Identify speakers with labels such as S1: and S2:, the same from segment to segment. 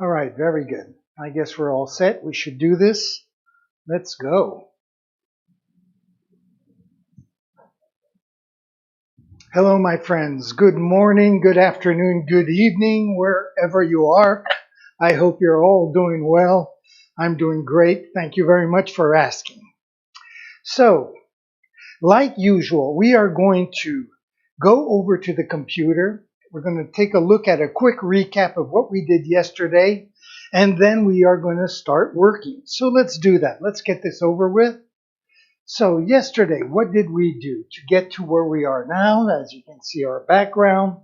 S1: All right, very good. I guess we're all set. We should do this. Let's go. Hello, my friends. Good morning, good afternoon, good evening, wherever you are. I hope you're all doing well. I'm doing great. Thank you very much for asking. So, like usual, we are going to go over to the computer. We're going to take a look at a quick recap of what we did yesterday, and then we are going to start working. So let's do that. Let's get this over with. So yesterday, what did we do to get to where we are now? As you can see our background.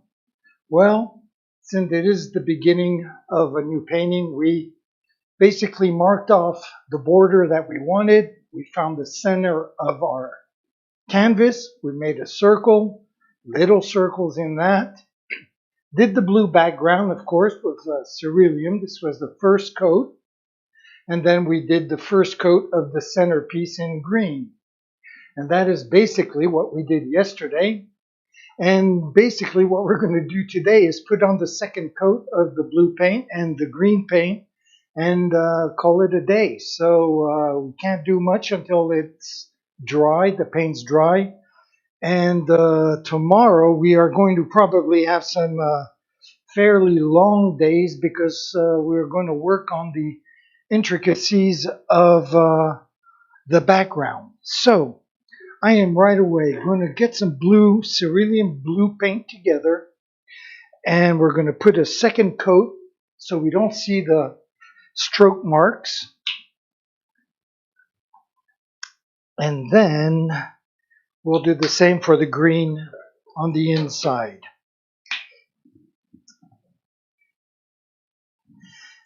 S1: Well, since it is the beginning of a new painting, we basically marked off the border that we wanted. We found the center of our canvas. We made a circle, little circles in that. Did the blue background, of course, with cerulean. This was the first coat. And then we did the first coat of the centerpiece in green. And that is basically what we did yesterday. And basically what we're going to do today is put on the second coat of the blue paint and the green paint and call it a day. So we can't do much until it's dry, the paint's dry. And tomorrow we are going to probably have some fairly long days because we're going to work on the intricacies of the background. So I am right away going to get some blue, cerulean blue paint together, and we're going to put a second coat so we don't see the stroke marks. And then we'll do the same for the green on the inside.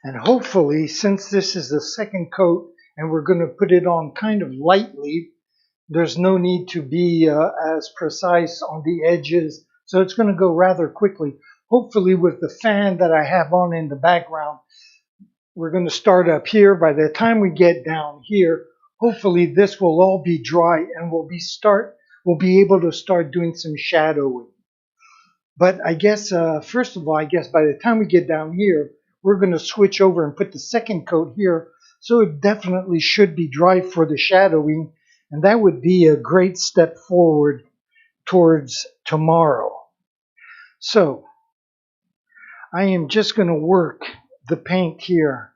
S1: And hopefully, since this is the second coat and we're going to put it on kind of lightly, there's no need to be as precise on the edges. So it's going to go rather quickly. Hopefully with the fan that I have on in the background, we're going to start up here. By the time we get down here, hopefully this will all be dry and we'll be able to start doing some shadowing. But I guess, first of all, I guess by the time we get down here, we're going to switch over and put the second coat here. So it definitely should be dry for the shadowing. And that would be a great step forward towards tomorrow. So I am just going to work the paint here.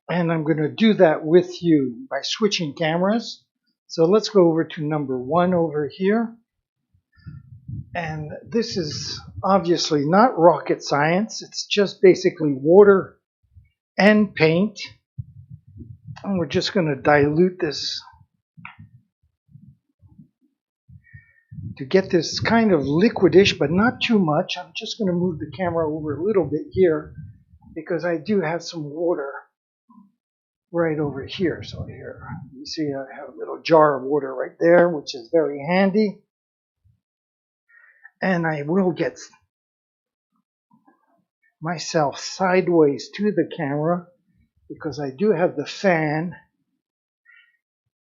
S1: And I'm going to do that with you by switching cameras. So let's go over to number 1 over here. And this is obviously not rocket science. It's just basically water and paint. And we're just going to dilute this to get this kind of liquidish, but not too much. I'm just going to move the camera over a little bit here because I do have some water right over here. So here, you see I have a little jar of water right there, which is very handy. And I will get myself sideways to the camera because I do have the fan,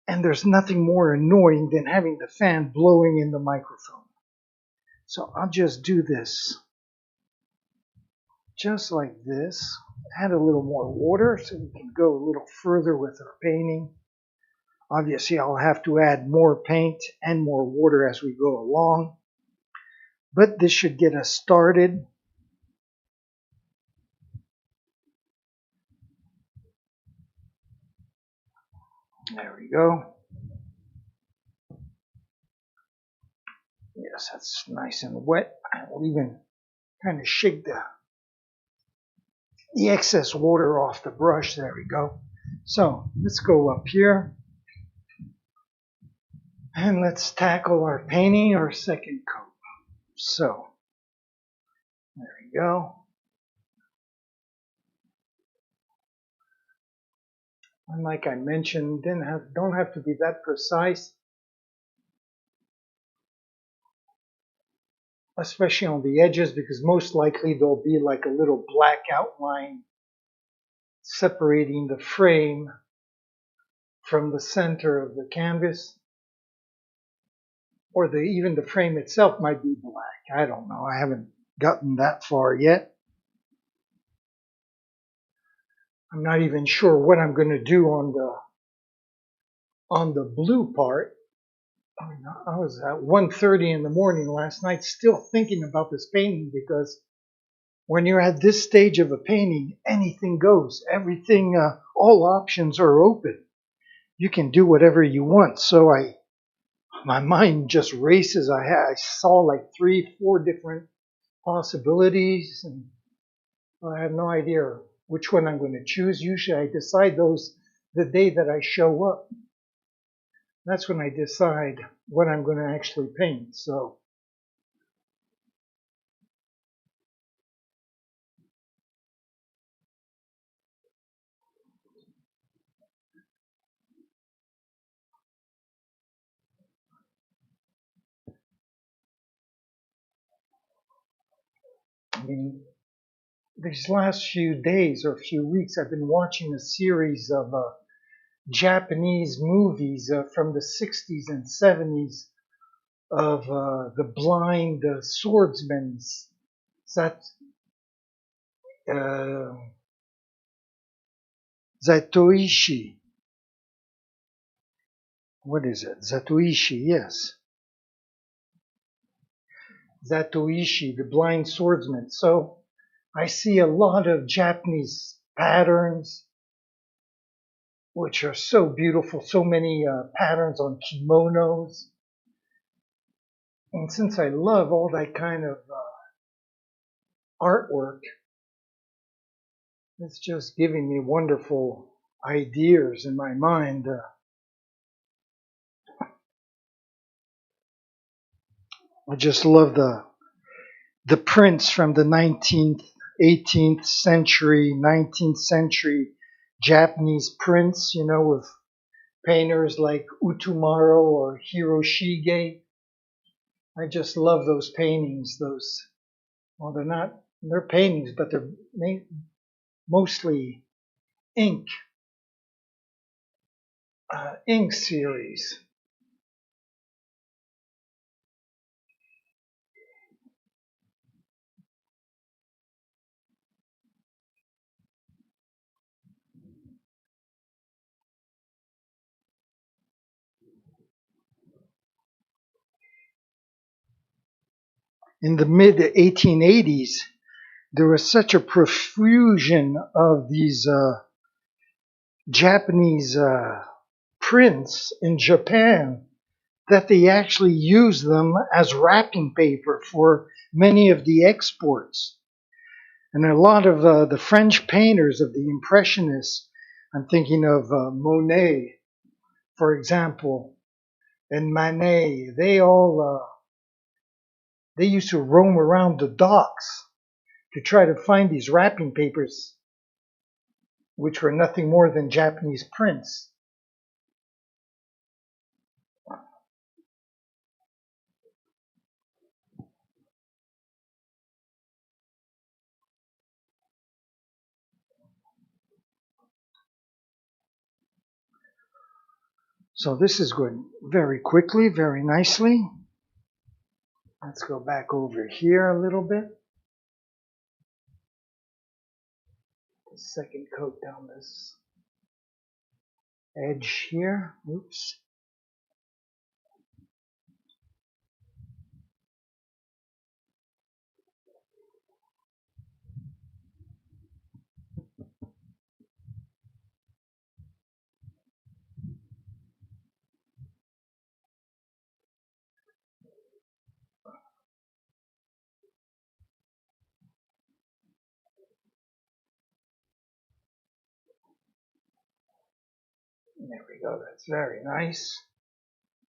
S1: and there's nothing more annoying than having the fan blowing in the microphone. So I'll just do this just like this. Add a little more water so we can go a little further with our painting. Obviously I'll have to add more paint and more water as we go along, but this should get us started. There we go. Yes, that's nice and wet. I'll even kind of shake the excess water off the brush. There we go. So let's go up here and let's tackle our painting, our second coat. So there we go. And like I mentioned, don't have to be that precise, especially on the edges, because most likely there'll be like a little black outline separating the frame from the center of the canvas. Or even the frame itself might be black. I don't know. I haven't gotten that far yet. I'm not even sure what I'm going to do on the blue part. I was at 1:30 in the morning last night still thinking about this painting, because when you're at this stage of a painting, anything goes. Everything, all options are open. You can do whatever you want. So my mind just races. I saw like 3, 4 different possibilities, and I have no idea which one I'm going to choose. Usually I decide those the day that I show up. That's when I decide what I'm going to actually paint. So I mean, these last few days or few weeks, I've been watching a series of Japanese movies from the 60s and 70s of the blind swordsmen. That uh, Zatoichi. What is it? Zatoichi, yes. Zatoichi, the blind swordsman. So I see a lot of Japanese patterns, which are so beautiful, so many patterns on kimonos. And since I love all that kind of artwork, it's just giving me wonderful ideas in my mind. I just love the prints from the 19th, 18th century, 19th century Japanese prints, with painters like Utumaro or Hiroshige. I just love those paintings. Well, they're paintings, but they're mostly ink, ink series. In the mid 1880s, there was such a profusion of these Japanese prints in Japan that they actually used them as wrapping paper for many of the exports. And a lot of the French painters of the Impressionists, I'm thinking of Monet, for example, and Manet, they used to roam around the docks to try to find these wrapping papers, which were nothing more than Japanese prints. So this is going very quickly, very nicely. Let's go back over here a little bit. The second coat down this edge here. Oops. There we go. That's very nice.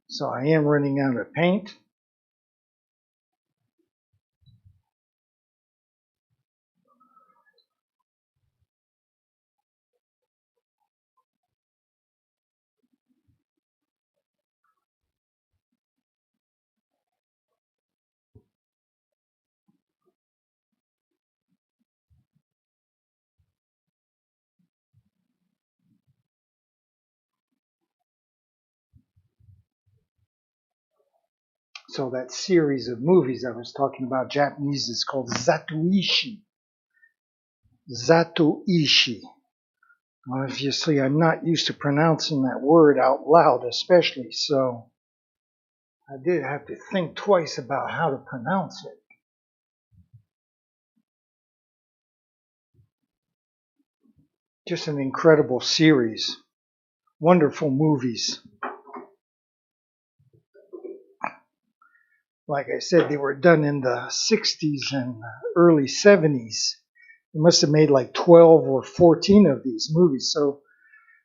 S1: So I am running out of paint. So that series of movies I was talking about, Japanese, is called Zatoichi. Zatoichi. Obviously, I'm not used to pronouncing that word out loud, especially, so I did have to think twice about how to pronounce it. Just an incredible series. Wonderful movies. Like I said, they were done in the 60s and early 70s. They must have made like 12 or 14 of these movies. So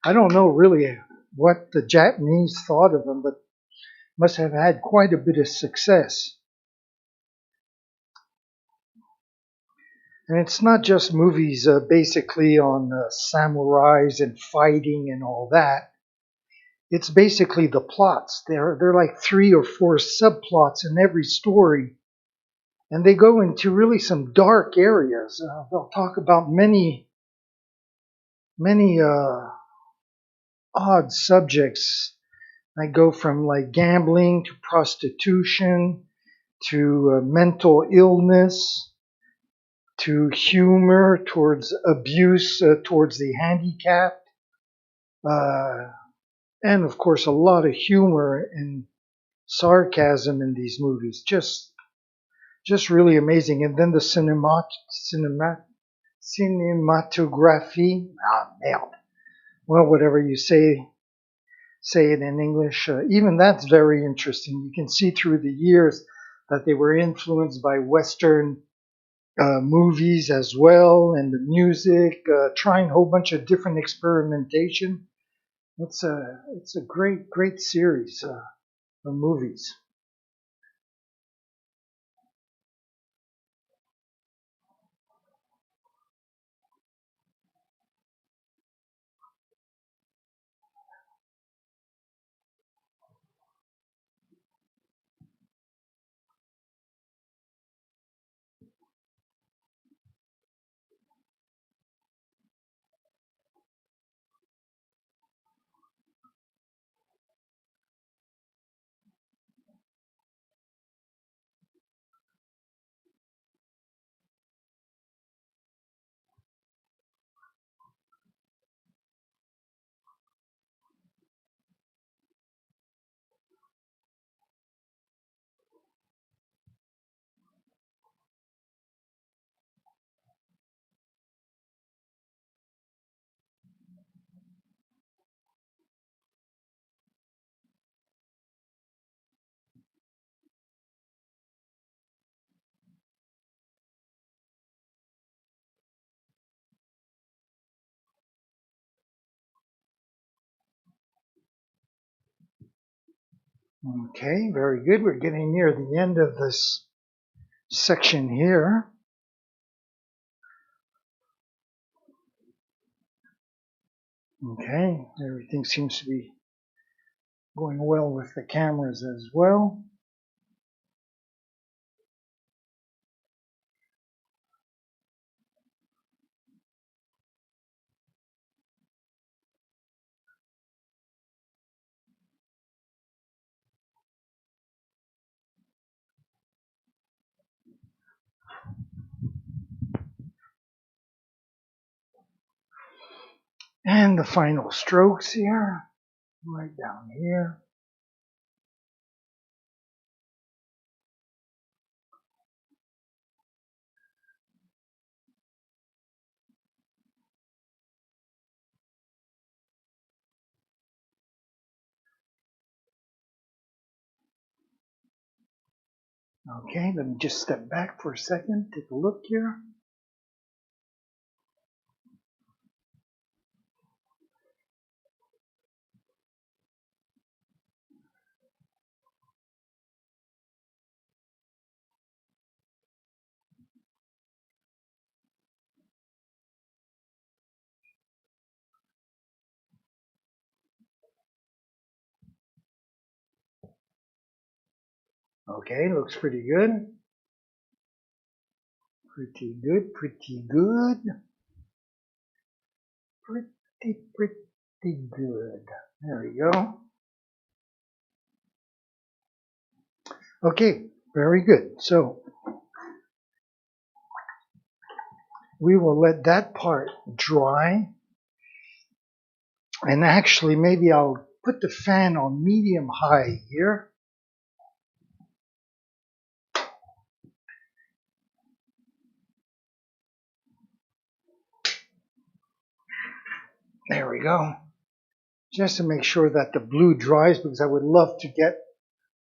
S1: I don't know really what the Japanese thought of them, but must have had quite a bit of success. And it's not just movies basically on samurais and fighting and all that. It's basically the plots. They're like 3 or 4 subplots in every story. And they go into really some dark areas. They'll talk about many odd subjects. I go from like gambling to prostitution to mental illness to humor towards abuse towards the handicapped, and of course a lot of humor and sarcasm in these movies. Just really amazing. And then the cinematography. Well, whatever you say it in English. Even that's very interesting. You can see through the years that they were influenced by Western movies as well, and the music, trying a whole bunch of different experimentation. It's a great series of movies. Okay, very good. We're getting near the end of this section here. Okay, everything seems to be going well with the cameras as well. And the final strokes here, right down here. Okay, let me just step back for a second, take a look here. Okay, looks pretty good. Pretty good, pretty good. Pretty good. There we go. Okay, very good. So we will let that part dry. And actually, maybe I'll put the fan on medium high here. There we go. Just to make sure that the blue dries, because I would love to get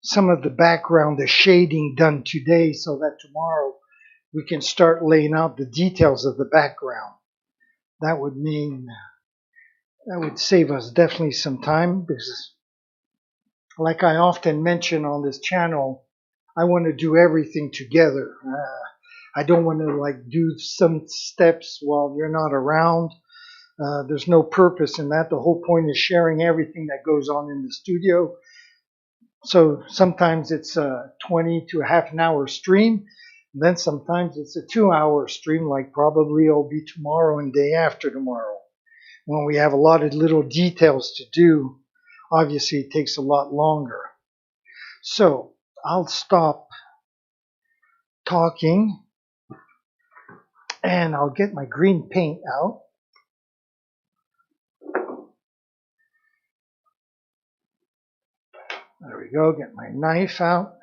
S1: some of the background, the shading done today, so that tomorrow we can start laying out the details of the background. That would mean, that would save us definitely some time, because like I often mention on this channel, I want to do everything together. I don't want to like do some steps while you're not around. There's no purpose in that. The whole point is sharing everything that goes on in the studio. So sometimes it's a 20 to a half an hour stream. And then sometimes it's a 2 hour stream, like probably it'll be tomorrow and day after tomorrow. When we have a lot of little details to do, obviously it takes a lot longer. So I'll stop talking and I'll get my green paint out. There we go, get my knife out.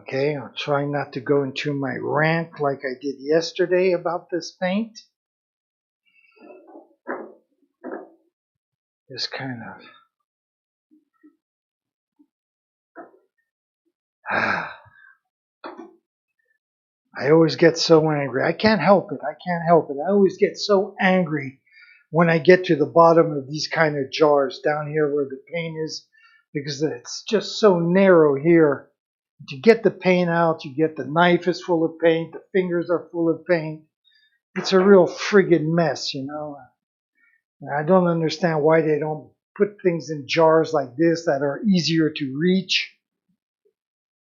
S1: Okay, I'll try not to go into my rant like I did yesterday about this paint. Just kind of... I always get so angry. I can't help it. I can't help it. I always get so angry when I get to the bottom of these kind of jars down here where the paint is, because it's just so narrow here. To get the paint out, you get the knife is full of paint, the fingers are full of paint. It's a real friggin' mess, you know. I don't understand why they don't put things in jars like this that are easier to reach.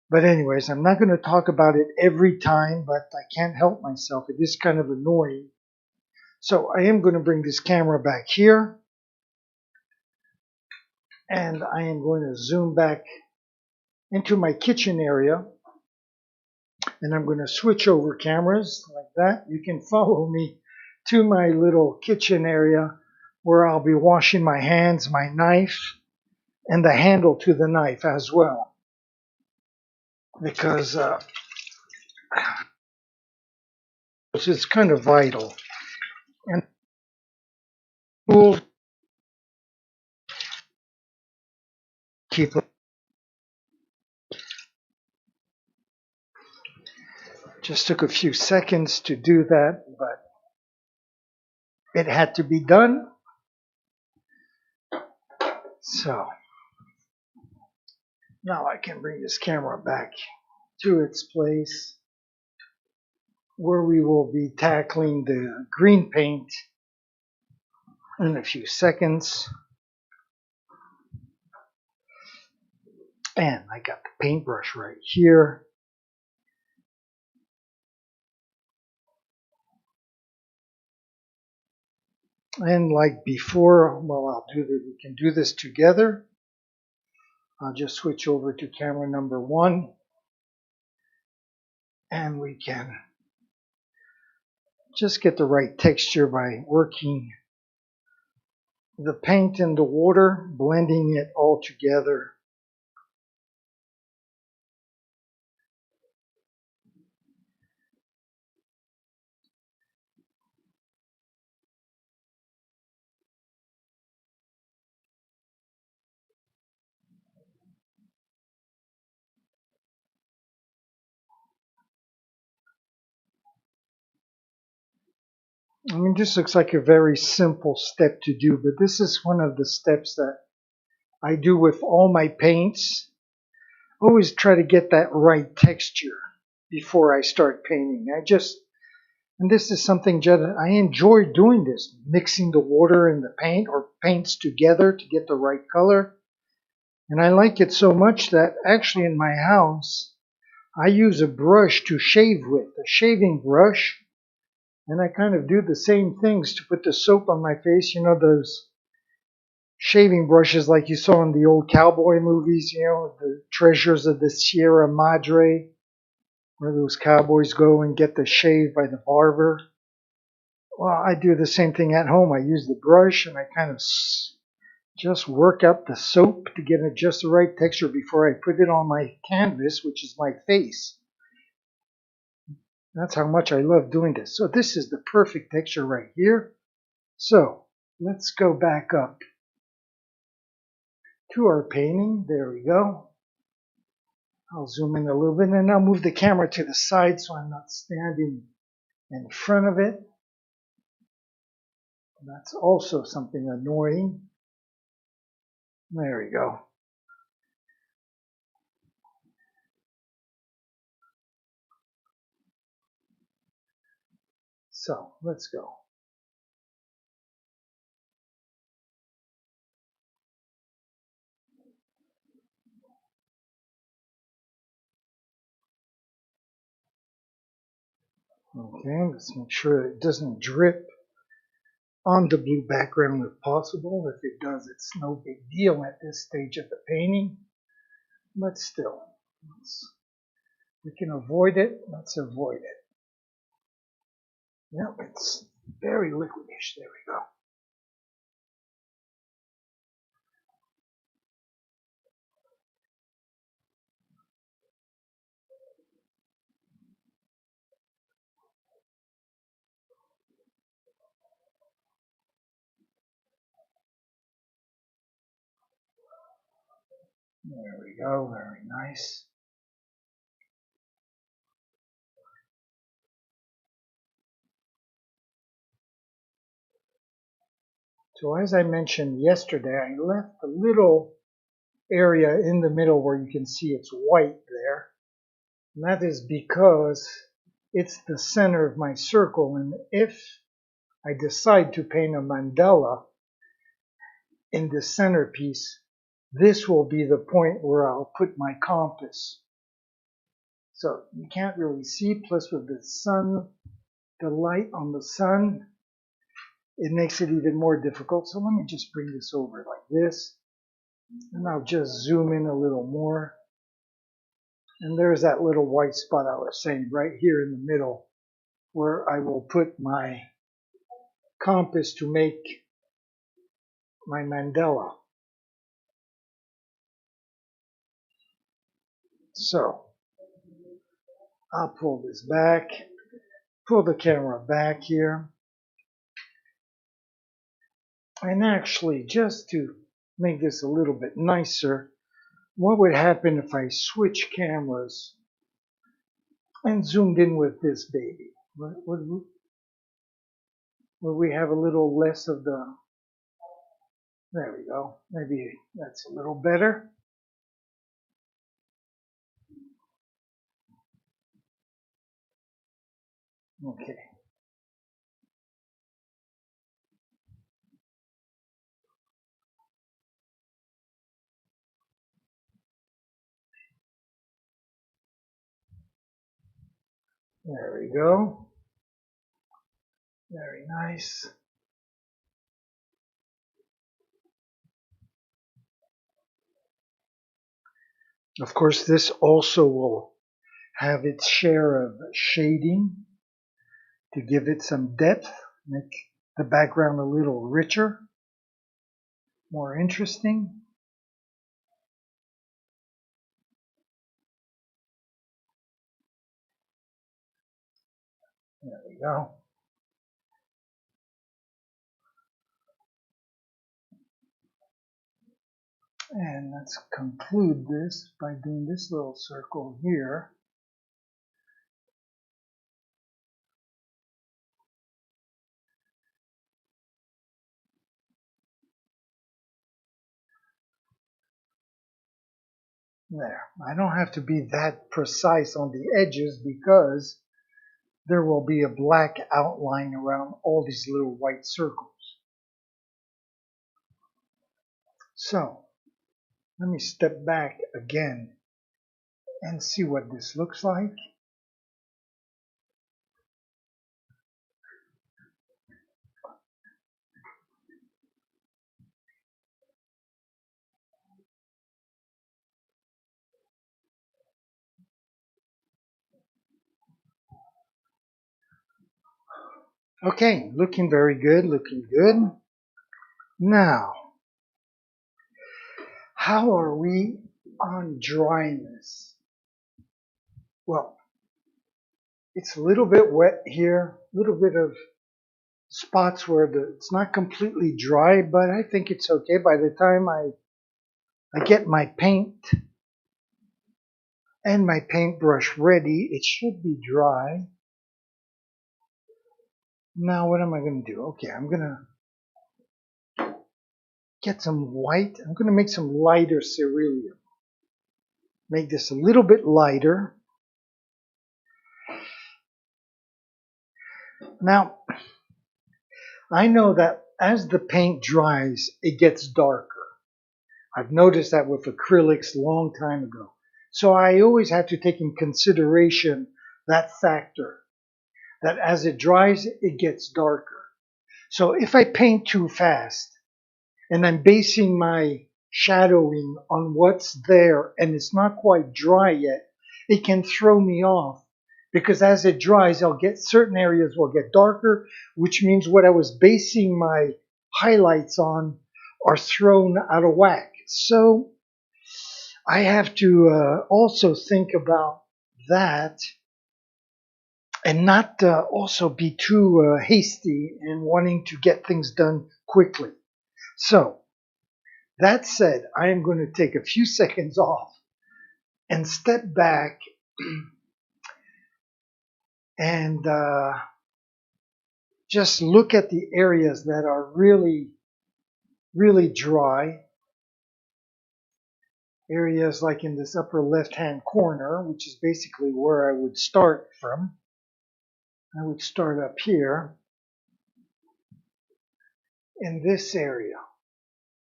S1: But anyways, I'm not going to talk about it every time, but I can't help myself. It is kind of annoying. So I am going to bring this camera back here. And I am going to zoom back into my kitchen area. And I'm going to switch over cameras like that. You can follow me to my little kitchen area where I'll be washing my hands, my knife, and the handle to the knife as well. Because it's kind of vital. And we'll keep it. Just took a few seconds to do that, but it had to be done. So now I can bring this camera back to its place where we will be tackling the green paint in a few seconds. And I got the paintbrush right here. And like before, well, we can do this together. I'll just switch over to camera number 1. And we can just get the right texture by working the paint and the water, blending it all together. I mean, this looks like a very simple step to do, but this is one of the steps that I do with all my paints. Always try to get that right texture before I start painting. And this is something I enjoy doing this, mixing the water and the paint or paints together to get the right color. And I like it so much that actually in my house, I use a brush to shave with, a shaving brush. And I kind of do the same things to put the soap on my face. You know, those shaving brushes like you saw in the old cowboy movies, you know, the Treasures of the Sierra Madre, where those cowboys go and get the shave by the barber. Well, I do the same thing at home. I use the brush and I kind of just work up the soap to get it just the right texture before I put it on my canvas, which is my face. That's how much I love doing this. So this is the perfect texture right here. So let's go back up to our painting. There we go. I'll zoom in a little bit and I'll move the camera to the side so I'm not standing in front of it. That's also something annoying. There we go. So let's go. Okay, let's make sure it doesn't drip on the blue background if possible. If it does, it's no big deal at this stage of the painting. But still, we can avoid it. Let's avoid it. Yep, it's very liquidish. There we go. There we go. Very nice. So as I mentioned yesterday, I left a little area in the middle where you can see it's white there. And that is because it's the center of my circle. And if I decide to paint a mandala in the centerpiece, this will be the point where I'll put my compass. So you can't really see, plus with the sun, the light on the sun, it makes it even more difficult. So let me just bring this over like this, and I'll just zoom in a little more. And there's that little white spot I was saying right here in the middle where I will put my compass to make my mandala. So I'll pull this back, pull the camera back here. And actually, just to make this a little bit nicer, what would happen if I switch cameras and zoomed in with this baby? Would we have a little less of the... There we go. Maybe that's a little better. Okay. There we go. Very nice. Of course, this also will have its share of shading to give it some depth, make the background a little richer, more interesting. There we go. And let's conclude this by doing this little circle here. There. I don't have to be that precise on the edges because there will be a black outline around all these little white circles. So, let me step back again and see what this looks like. Okay, looking very good, looking good. Now, how are we on dryness? Well, it's a little bit wet here, a little bit of spots where it's not completely dry, but I think it's okay. By the time I get my paint and my paintbrush ready, it should be dry. Now what am I going to do? Okay, I'm going to get some white. I'm going to make some lighter cerulean. Make this a little bit lighter. Now, I know that as the paint dries, it gets darker. I've noticed that with acrylics a long time ago. So I always have to take in consideration that factor, that as it dries, it gets darker. So if I paint too fast and I'm basing my shadowing on what's there and it's not quite dry yet, it can throw me off because as it dries, I'll get certain areas will get darker, which means what I was basing my highlights on are thrown out of whack. So I have to also think about that and not also be too hasty in wanting to get things done quickly. So that said, I am going to take a few seconds off and step back and just look at the areas that are really, really dry. Areas like in this upper left-hand corner, which is basically where I would start from. I would start up here in this area.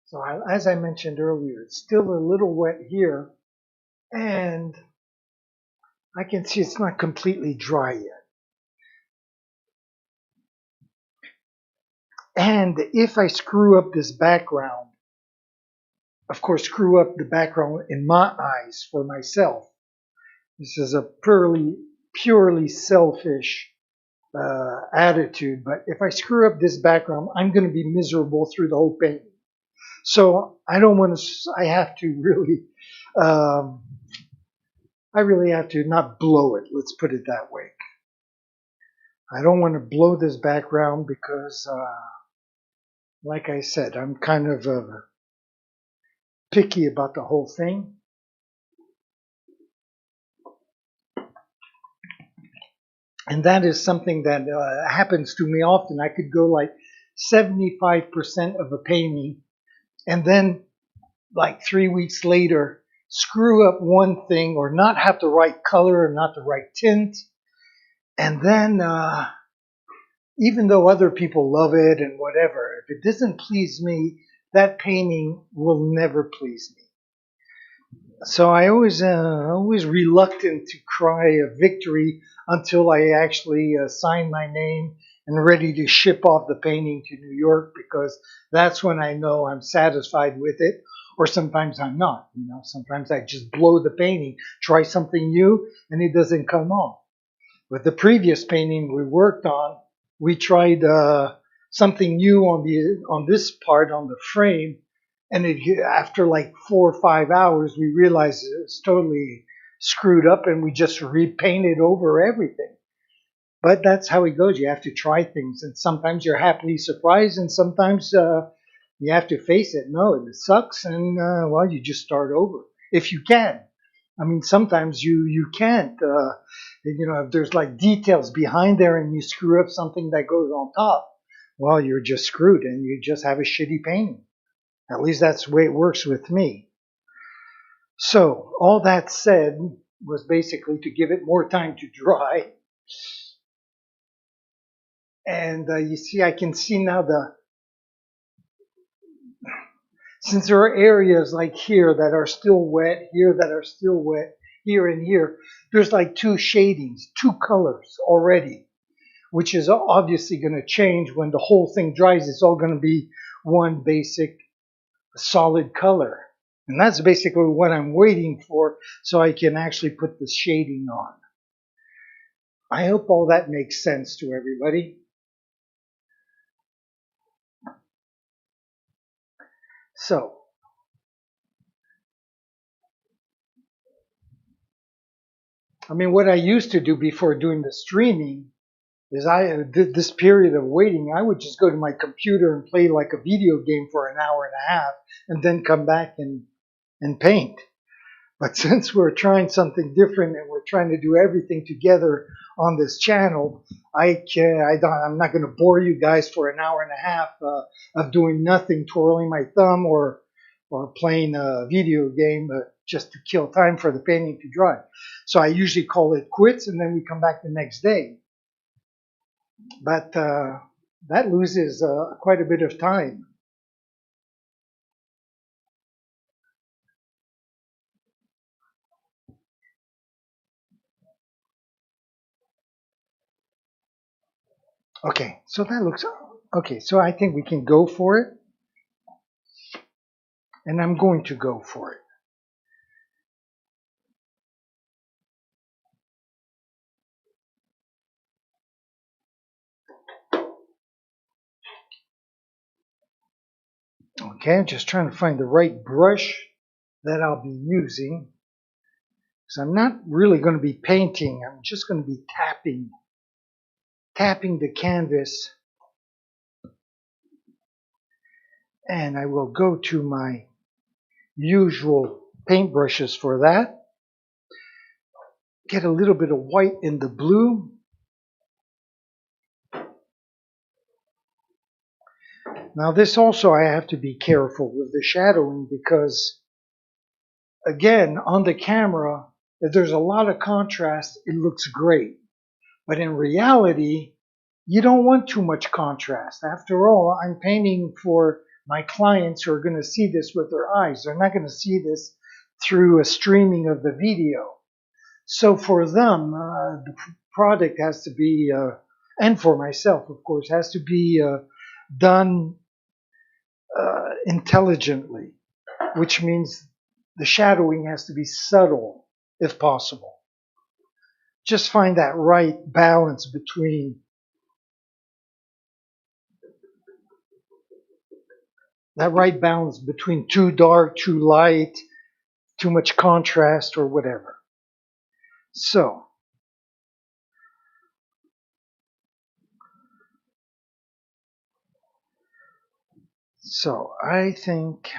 S1: So as I mentioned earlier, it's still a little wet here, and I can see it's not completely dry yet. And if I screw up this background, of course, screw up the background in my eyes for myself. This is a purely selfish attitude, but if I screw up this background, I'm going to be miserable through the whole painting. So I don't want to, I have to really, I really have to not blow it, let's put it that way. I don't want to blow this background because, like I said, I'm kind of picky about the whole thing. And that is something that happens to me often. I could go like 75% of a painting and then like 3 weeks later screw up one thing or not have the right color or not the right tint. And then even though other people love it and whatever, if it doesn't please me, that painting will never please me. So I always reluctant to cry a victory until I actually sign my name and ready to ship off the painting to New York, because that's when I know I'm satisfied with it. Or sometimes I'm not. You know, sometimes I just blow the painting, try something new, and it doesn't come off. With the previous painting we worked on, we tried something new on this part on the frame. And after like 4 or 5 hours, we realized it was totally screwed up and we just repainted over everything. But that's how it goes. You have to try things. And sometimes you're happily surprised and sometimes you have to face it. No, it sucks. And, well, you just start over if you can. I mean, sometimes you can't. You know, if there's like details behind there and you screw up something that goes on top, well, you're just screwed and you just have a shitty painting. At least that's the way it works with me. So all that said was basically to give it more time to dry. And you see, I can see now since there are areas like here that are still wet, here that are still wet, here and here, there's like two shadings, two colors already, which is obviously going to change when the whole thing dries. It's all going to be one basic solid color. And that's basically what I'm waiting for so I can actually put the shading on. I hope all that makes sense to everybody. So, I mean, what I used to do before doing the streaming is I did this period of waiting. I would just go to my computer and play like a video game for an hour and a half, and then come back and paint. But since we're trying something different and we're trying to do everything together on this channel, I'm not going to bore you guys for an hour and a half of doing nothing, twirling my thumb or playing a video game just to kill time for the painting to dry. So I usually call it quits, and then we come back the next day. But that loses quite a bit of time. Okay, so that looks okay. So I think we can go for it, and I'm going to go for it. Okay, I'm just trying to find the right brush that I'll be using, because I'm not really going to be painting. I'm just going to be tapping the canvas, and I will go to my usual paint brushes for that. Get a little bit of white in the blue. Now this also I have to be careful with the shadowing, because again, on the camera, if there's a lot of contrast, it looks great. But in reality, you don't want too much contrast. After all, I'm painting for my clients who are going to see this with their eyes. They're not going to see this through a streaming of the video. So for them, the product has to be, and for myself, of course, has to be done intelligently, which means the shadowing has to be subtle if possible. Just find that right balance between too dark, too light, too much contrast, or whatever. So I think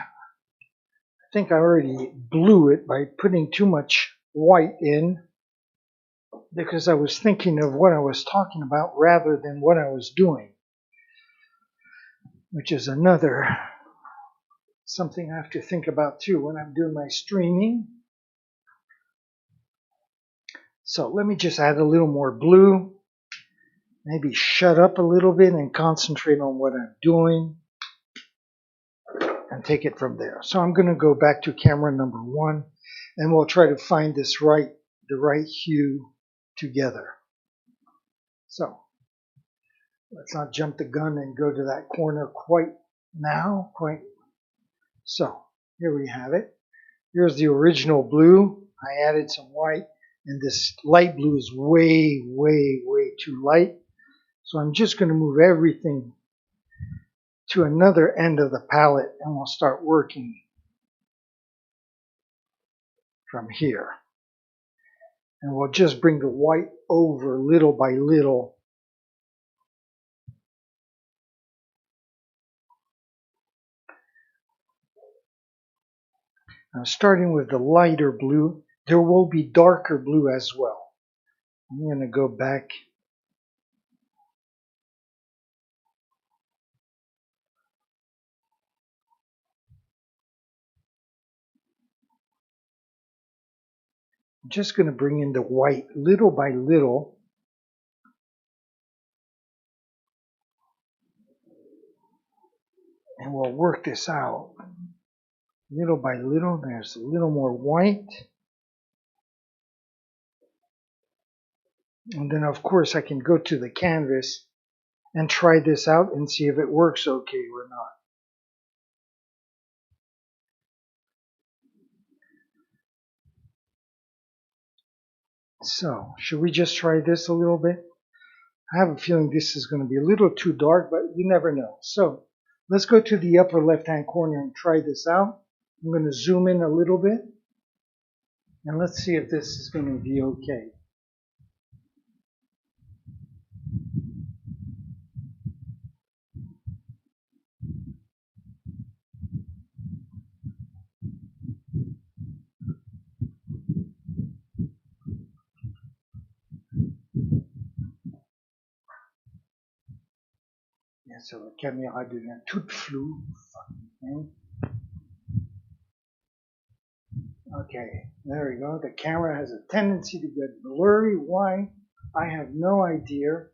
S1: I already blew it by putting too much white in, because I was thinking of what I was talking about rather than what I was doing, which is another something I have to think about too when I'm doing my streaming. So let me just add a little more blue, maybe shut up a little bit and concentrate on what I'm doing, and take it from there. So I'm going to go back to camera number 1, and we'll try to find the right hue together. So let's not jump the gun and go to that corner quite now. So here we have it. Here's the original blue. I added some white, and this light blue is way, way, way too light. So I'm just going to move everything to another end of the palette, and we'll start working from here. And we'll just bring the white over little by little. Now, starting with the lighter blue, there will be darker blue as well. I'm going to go back . I'm just going to bring in the white little by little. And we'll work this out. Little by little, there's a little more white. And then, of course, I can go to the canvas and try this out and see if it works okay or not. So, should we just try this a little bit? I have a feeling this is going to be a little too dark, but you never know. So, Let's go to the upper left-hand corner and try this out. I'm going to zoom in a little bit, and let's see if this is going to be okay. Bien sûr, la caméra devient toute floue. Okay, there we go. The camera has a tendency to get blurry. Why? I have no idea.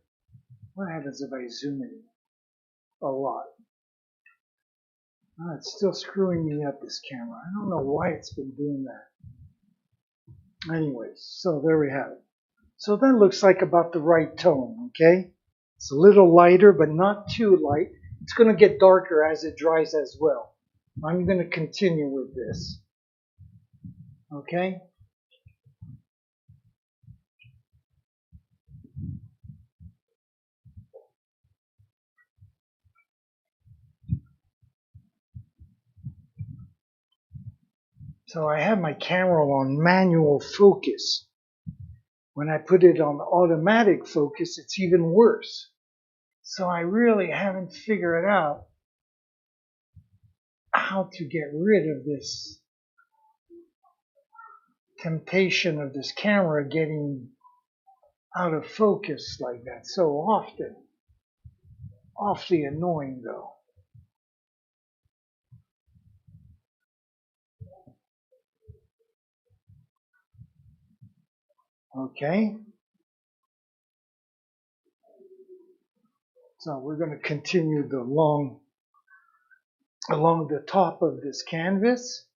S1: What happens if I zoom in a lot? Oh, it's still screwing me up, this camera. I don't know why it's been doing that. Anyways, so there we have it. So that looks like about the right tone, okay? It's a little lighter, but not too light. It's going to get darker as it dries as well. I'm going to continue with this. Okay? So I have my camera on manual focus. When I put it on automatic focus, it's even worse. So I really haven't figured out how to get rid of this temptation of this camera getting out of focus like that so often. Awfully annoying though. Okay. So we're going to continue along the top of this canvas.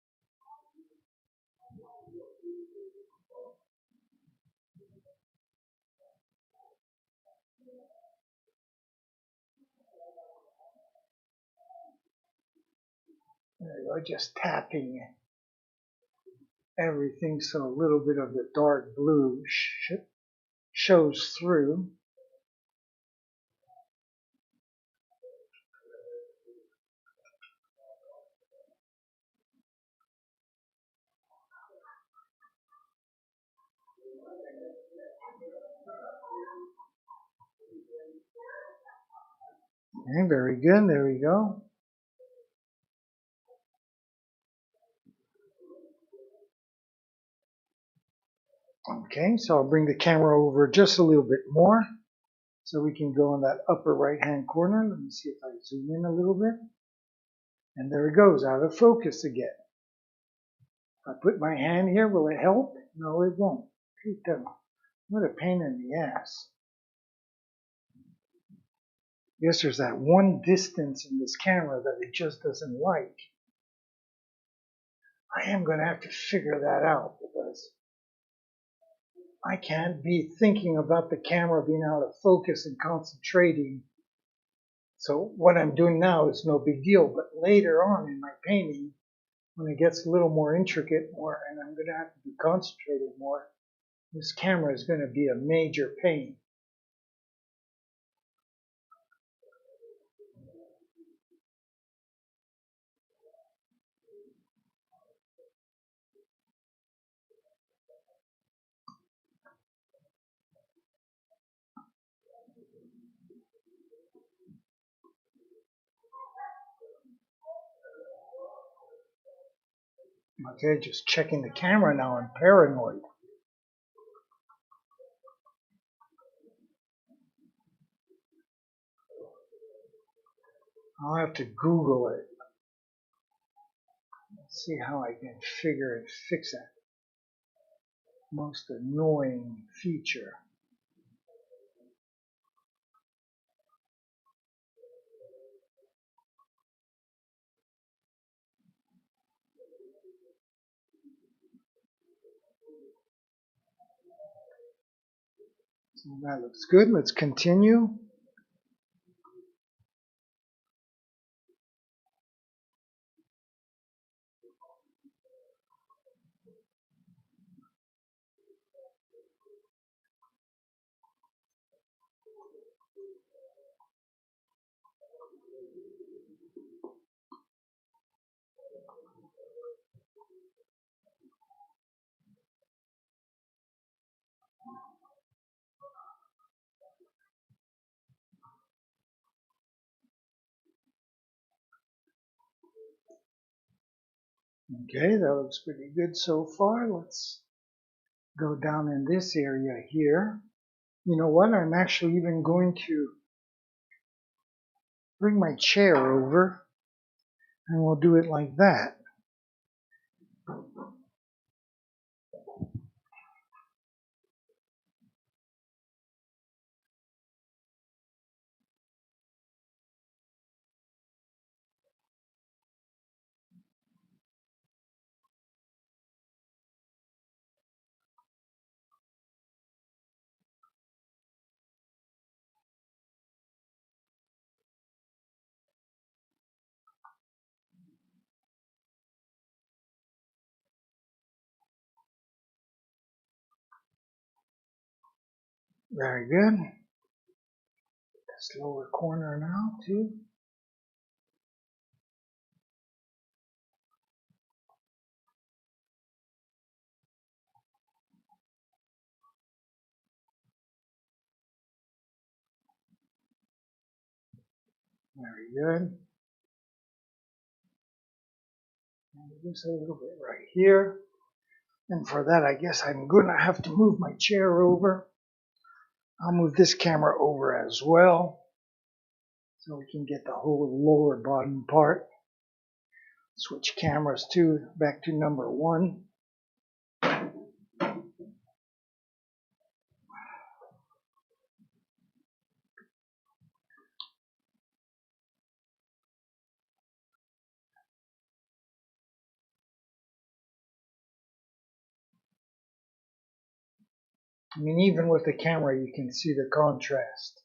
S1: There you go, just tapping everything so a little bit of the dark blue shows through. Okay, very good. There we go. Okay, so I'll bring the camera over just a little bit more so we can go in that upper right-hand corner. Let me see if I zoom in a little bit. And there it goes, out of focus again. If I put my hand here, will it help? No, it won't. What a pain in the ass. Yes, there's that one distance in this camera that it just doesn't like. I am going to have to figure that out because I can't be thinking about the camera being out of focus and concentrating. So what I'm doing now is no big deal, but later on in my painting, when it gets a little more intricate and I'm going to have to be concentrated more, this camera is going to be a major pain. Okay, just checking the camera now. I'm paranoid. I'll have to Google it. Let's see how I can fix that. Most annoying feature. So that looks good. Let's continue. Okay, that looks pretty good so far. Let's go down in this area here. You know what? I'm actually even going to bring my chair over and we'll do it like that. Very good. This lower corner now too. Very good. And just a little bit right here. And for that, I guess I'm going to have to move my chair over. I'll move this camera over as well so we can get the whole lower bottom part. Switch cameras to back to number 1. I mean, even with the camera, you can see the contrast.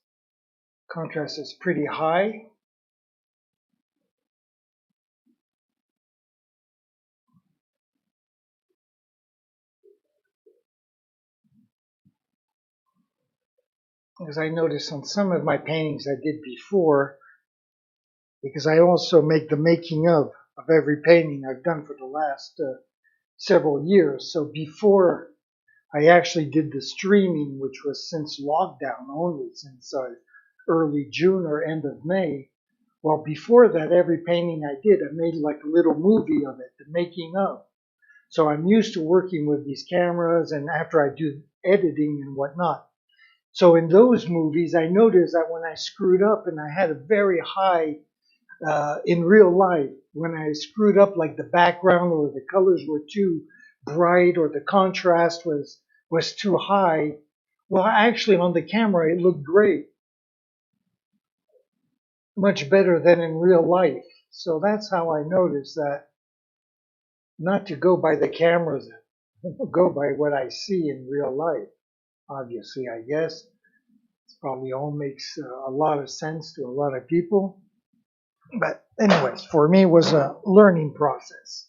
S1: Contrast is pretty high. As I noticed on some of my paintings I did before, because I also make the making of every painting I've done for the last several years. So before I actually did the streaming, which was since lockdown only, since early June or end of May. Well, before that, every painting I did, I made like a little movie of it, the making of. So I'm used to working with these cameras, and after I do editing and whatnot. So in those movies, I noticed that when I screwed up, and I had a very high, in real life, when I screwed up, like the background or the colors were too bright or the contrast was too high, well, actually on the camera it looked great, much better than in real life. So that's how I noticed that not to go by the cameras, go by what I see in real life. Obviously, I guess it probably all makes a lot of sense to a lot of people. But anyways, for me it was a learning process.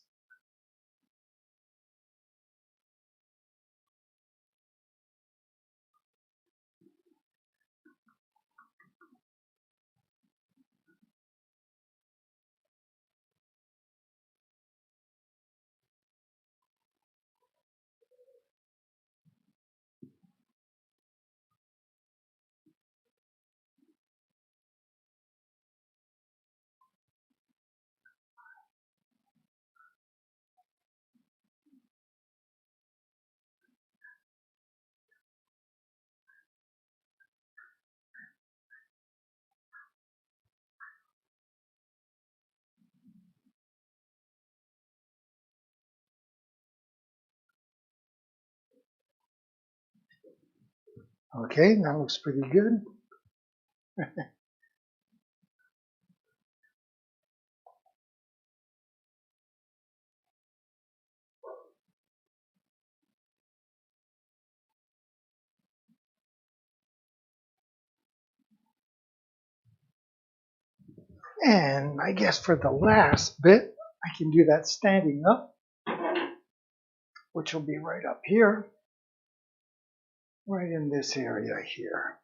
S1: Okay, that looks pretty good. And I guess for the last bit, I can do that standing up, which will be right up here, right in this area here.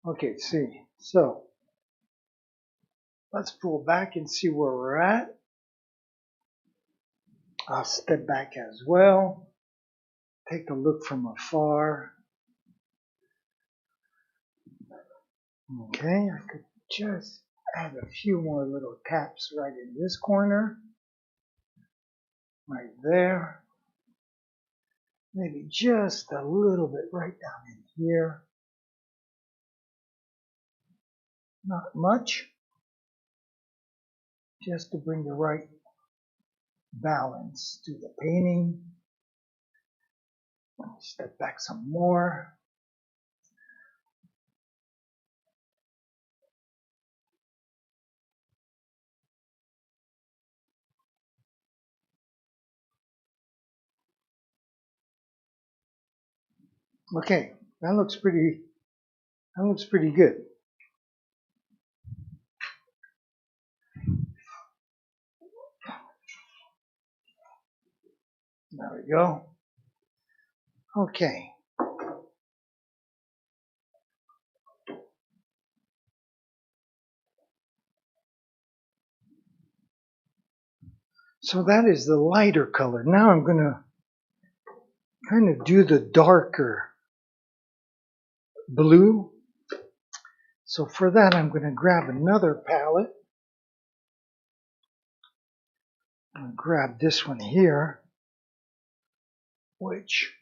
S1: Okay, see, so Let's pull back and see where we're at. I'll step back as well. Take a look from afar. Okay, I could just add a few more little taps right in this corner. Right there. Maybe just a little bit right down in here. Not much. Just to bring the right balance to the painting. Let me step back some more. Okay, that looks pretty good. There we go. Okay. So that is the lighter color. Now I'm going to kind of do the darker blue. So for that, I'm going to grab another palette. I'll grab this one here, which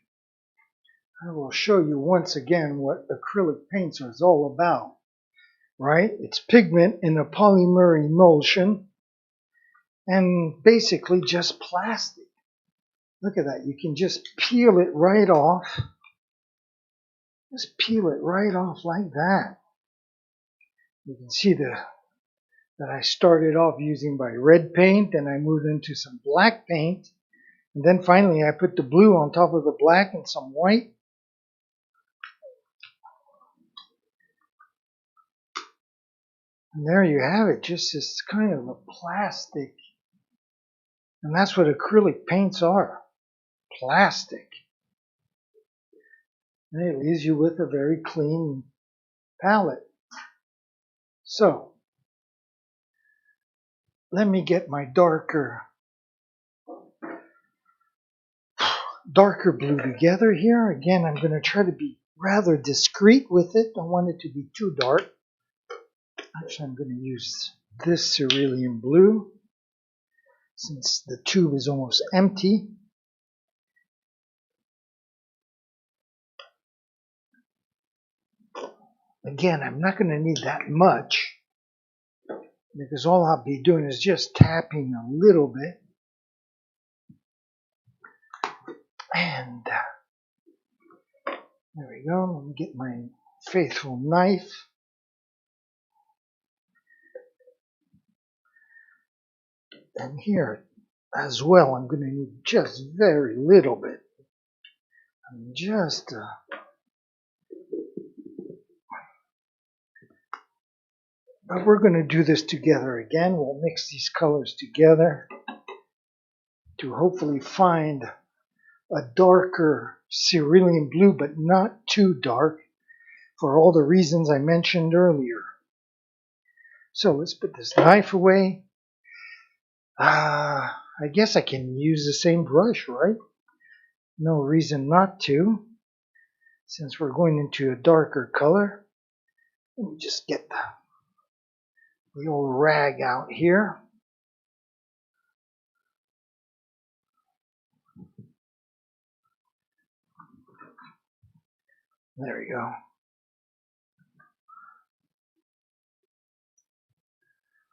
S1: I will show you once again what acrylic paints is all about, right? It's pigment in a polymer emulsion and basically just plastic. Look at that. You can just peel it right off. Just peel it right off like that. You can see that I started off using by red paint, and I moved into some black paint, and then finally I put the blue on top of the black and some white. And there you have it, just this kind of a plastic. And that's what acrylic paints are, plastic. And it leaves you with a very clean palette. So, let me get my darker blue together here. Again, I'm going to try to be rather discreet with it. Don't want it to be too dark. Actually, I'm going to use this cerulean blue since the tube is almost empty. Again, I'm not going to need that much because all I'll be doing is just tapping a little bit. And there we go. Let me get my faithful knife. And here as well, I'm going to need just very little bit. Just but we're going to do this together again. We'll mix these colors together to hopefully find a darker cerulean blue, but not too dark for all the reasons I mentioned earlier. So let's put this knife away. I guess I can use the same brush, right? No reason not to, since we're going into a darker color. Let me just get the old rag out here. There we go.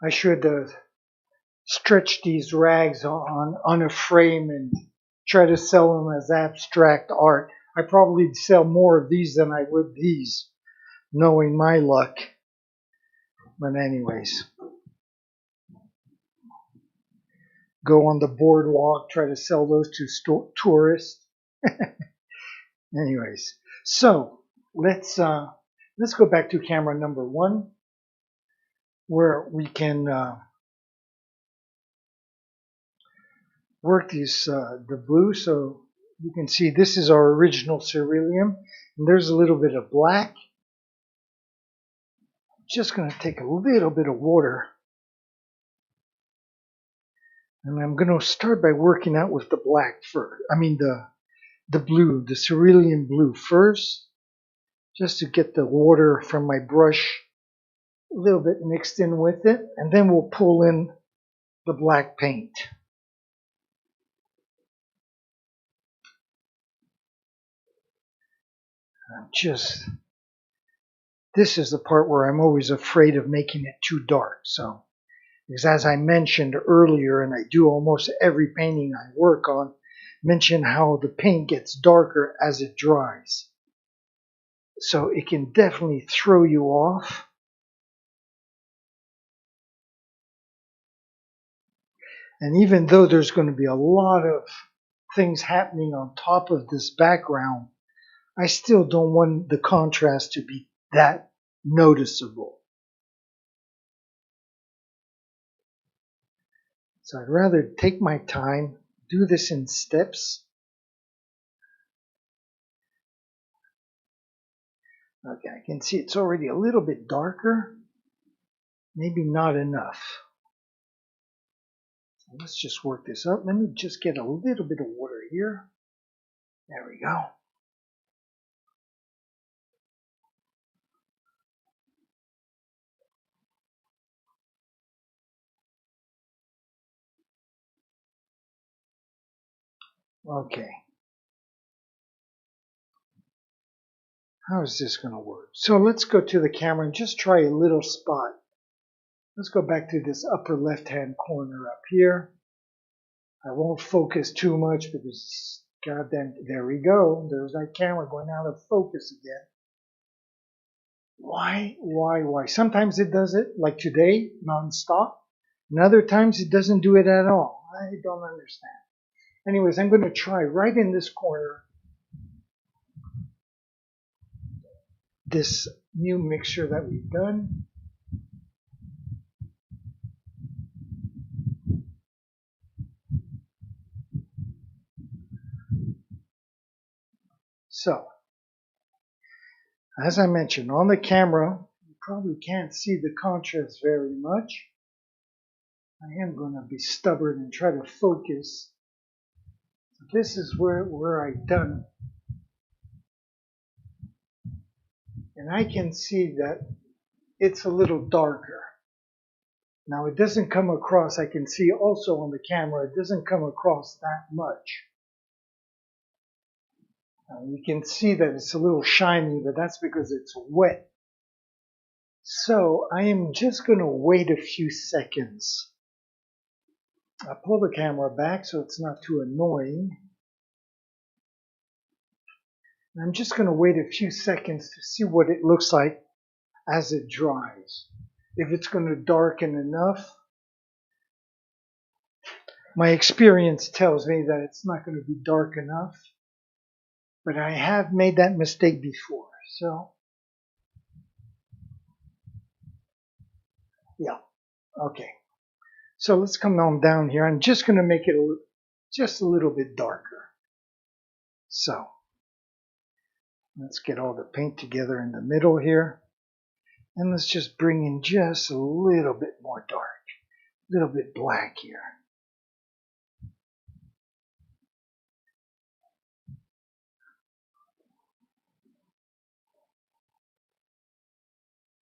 S1: I should stretch these rags on a frame and try to sell them as abstract art. I probably sell more of these than I would these, knowing my luck. But anyways, go on the boardwalk, try to sell those to tourists. Anyways, so let's go back to camera number 1, where we can work these the blue. So you can see this is our original cerulean, and there's a little bit of black. Just going to take a little bit of water And I'm going to start by working out with the black first. I mean the blue, the cerulean blue first, just to get the water from my brush a little bit mixed in with it, and then we'll pull in the black paint. This is the part where I'm always afraid of making it too dark. So, because as I mentioned earlier, and I do almost every painting I work on, mention how the paint gets darker as it dries. So it can definitely throw you off. And even though there's going to be a lot of things happening on top of this background, I still don't want the contrast to be that noticeable. So I'd rather take my time, do this in steps. Okay, I can see it's already a little bit darker. Maybe not enough. So let's just work this up. Let me just get a little bit of water here. There we go. Okay. How is this going to work? So let's go to the camera and just try a little spot. Let's go back to this upper left-hand corner up here. I won't focus too much because, goddamn, there we go. There's that camera going out of focus again. Why? Sometimes it does it, like today, non-stop. And other times it doesn't do it at all. I don't understand. Anyways, I'm going to try right in this corner this new mixture that we've done. So, as I mentioned, on the camera, you probably can't see the contrast very much. I am going to be stubborn and try to focus. So this is where I've done. And I can see that it's a little darker. Now it doesn't come across, I can see also on the camera, it doesn't come across that much. You can see that it's a little shiny, but that's because it's wet. So I am just going to wait a few seconds. I'll pull the camera back so it's not too annoying. And I'm just going to wait a few seconds to see what it looks like as it dries. If it's going to darken enough. My experience tells me that it's not going to be dark enough. But I have made that mistake before. So, yeah. Okay. So let's come on down here. I'm just going to make it just a little bit darker. So, let's get all the paint together in the middle here. And let's just bring in just a little bit more dark. A little bit black here.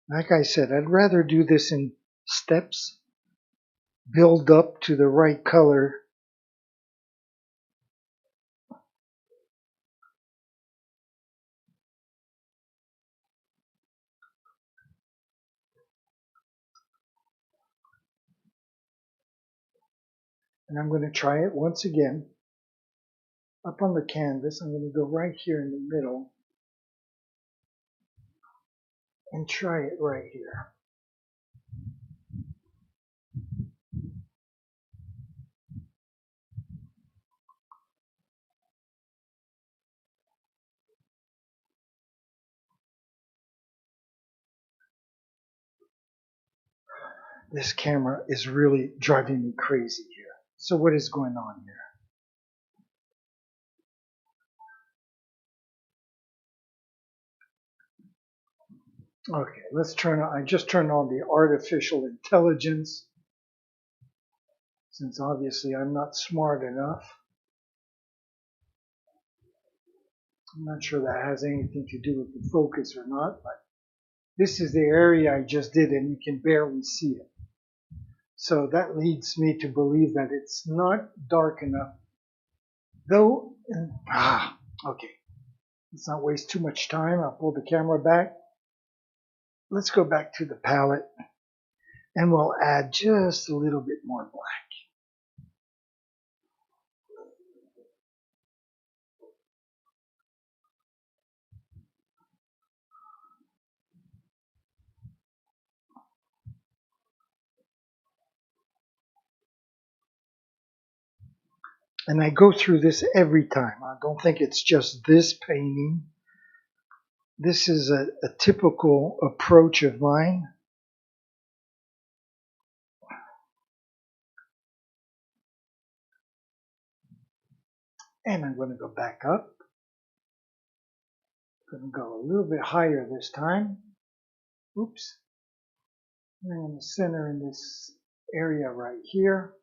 S1: Like I said, I'd rather do this in steps. Build up to the right color. And I'm going to try it once again. Up on the canvas, I'm going to go right here in the middle. And try it right here. This camera is really driving me crazy here. So what is going on here? Okay, let's turn on, I just turned on the artificial intelligence. since obviously I'm not smart enough. I'm not sure that has anything to do with the focus or not, but this is the area I just did and you can barely see it. So that leads me to believe that it's not dark enough. Though, okay. Let's not waste too much time. I'll pull the camera back. Let's go back to the palette and we'll add just a little bit more black. And I go through this every time. I don't think it's just this painting. This is a typical approach of mine. And I'm going to go back up. I'm going to go a little bit higher this time. Oops. And I'm going to center in this area right here.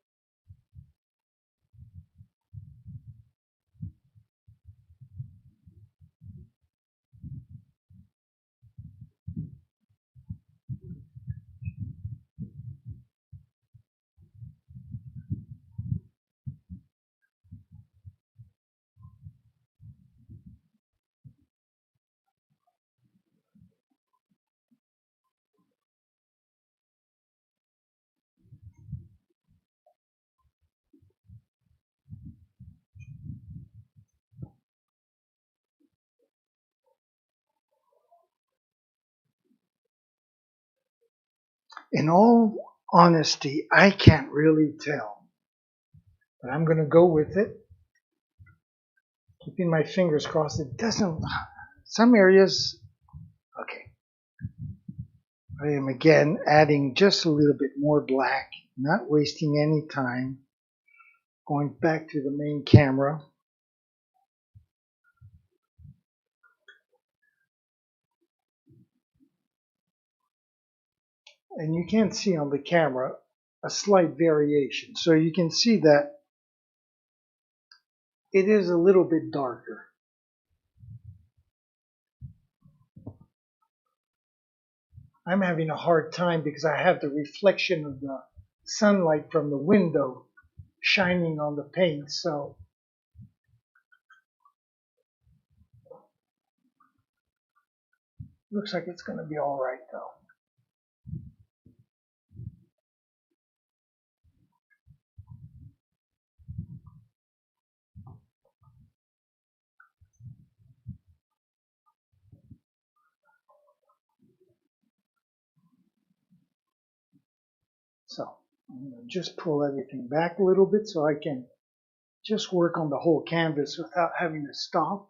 S1: In all honesty, I can't really tell. But I'm going to go with it. Keeping my fingers crossed. It doesn't, some areas, okay. I am again adding just a little bit more black, not wasting any time. Going back to the main camera. And you can see on the camera a slight variation. So you can see that it is a little bit darker. I'm having a hard time because I have the reflection of the sunlight from the window shining on the paint. So looks like it's going to be all right though. So I'm going to just pull everything back a little bit so I can just work on the whole canvas without having to stop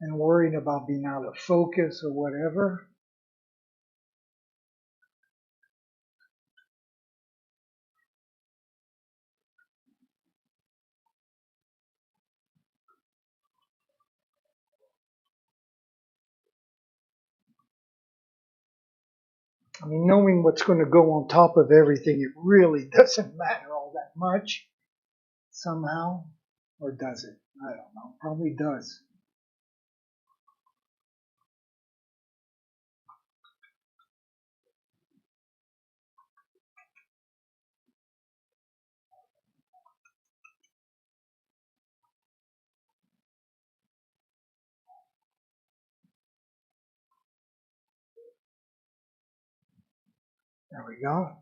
S1: and worrying about being out of focus or whatever. I mean, knowing what's going to go on top of everything, it really doesn't matter all that much somehow. Or does it? I don't know. Probably does. There we go.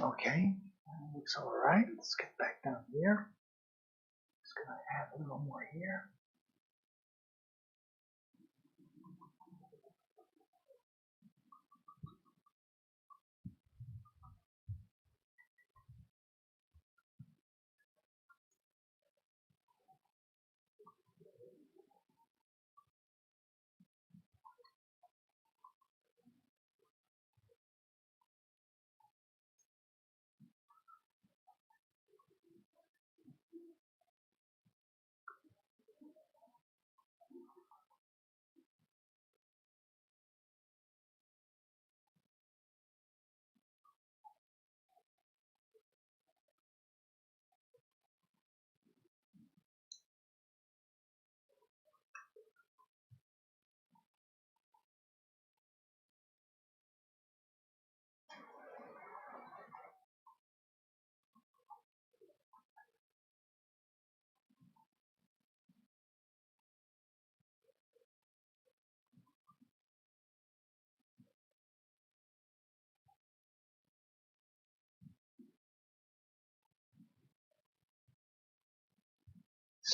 S1: Okay, that looks all right. Let's get back down here. Just gonna add a little more here.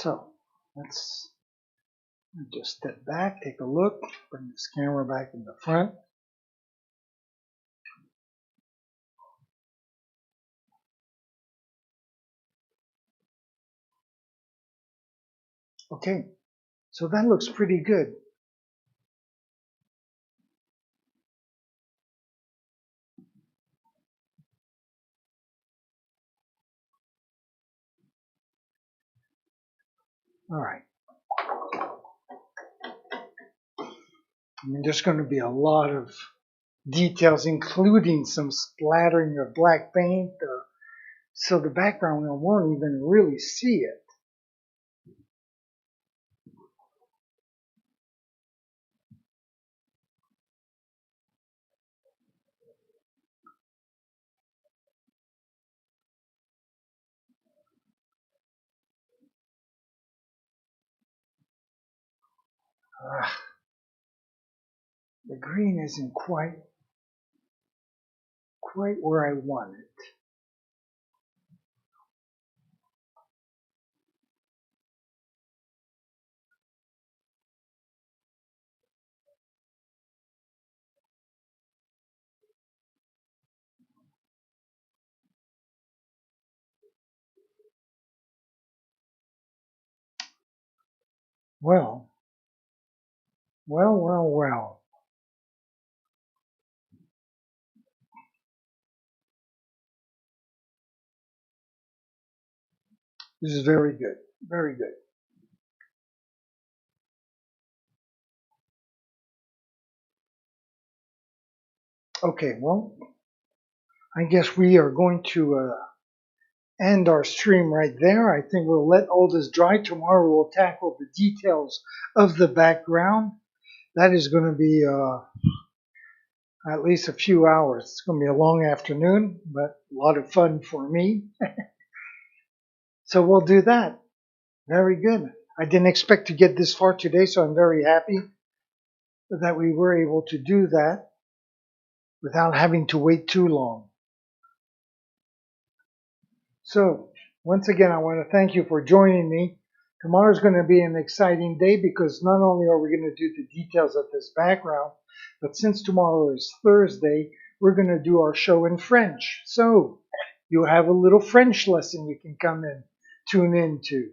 S1: So let's just step back, take a look, bring this camera back in the front. Okay, so that looks pretty good. All right. I mean, there's going to be a lot of details, including some splattering of black paint, so the background won't even really see it. The green isn't quite where I want it. Well. This is very good. Very good. Okay, well, I guess we are going to end our stream right there. I think we'll let all this dry. Tomorrow we'll tackle the details of the background. That is going to be at least a few hours. It's going to be a long afternoon, but a lot of fun for me. So we'll do that. Very good. I didn't expect to get this far today, so I'm very happy that we were able to do that without having to wait too long. So, once again, I want to thank you for joining me. Tomorrow's going to be an exciting day because not only are we going to do the details of this background, but since tomorrow is Thursday, we're going to do our show in French. So, you have a little French lesson you can come and tune into.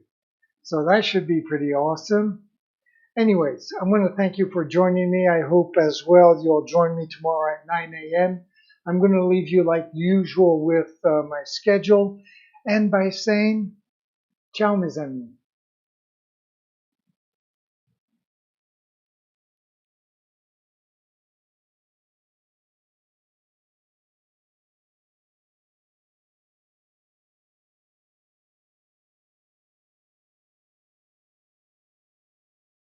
S1: So that should be pretty awesome. Anyways, I want to thank you for joining me. I hope as well you'll join me tomorrow at 9 a.m. I'm going to leave you like usual with my schedule and by saying, ciao mes amis.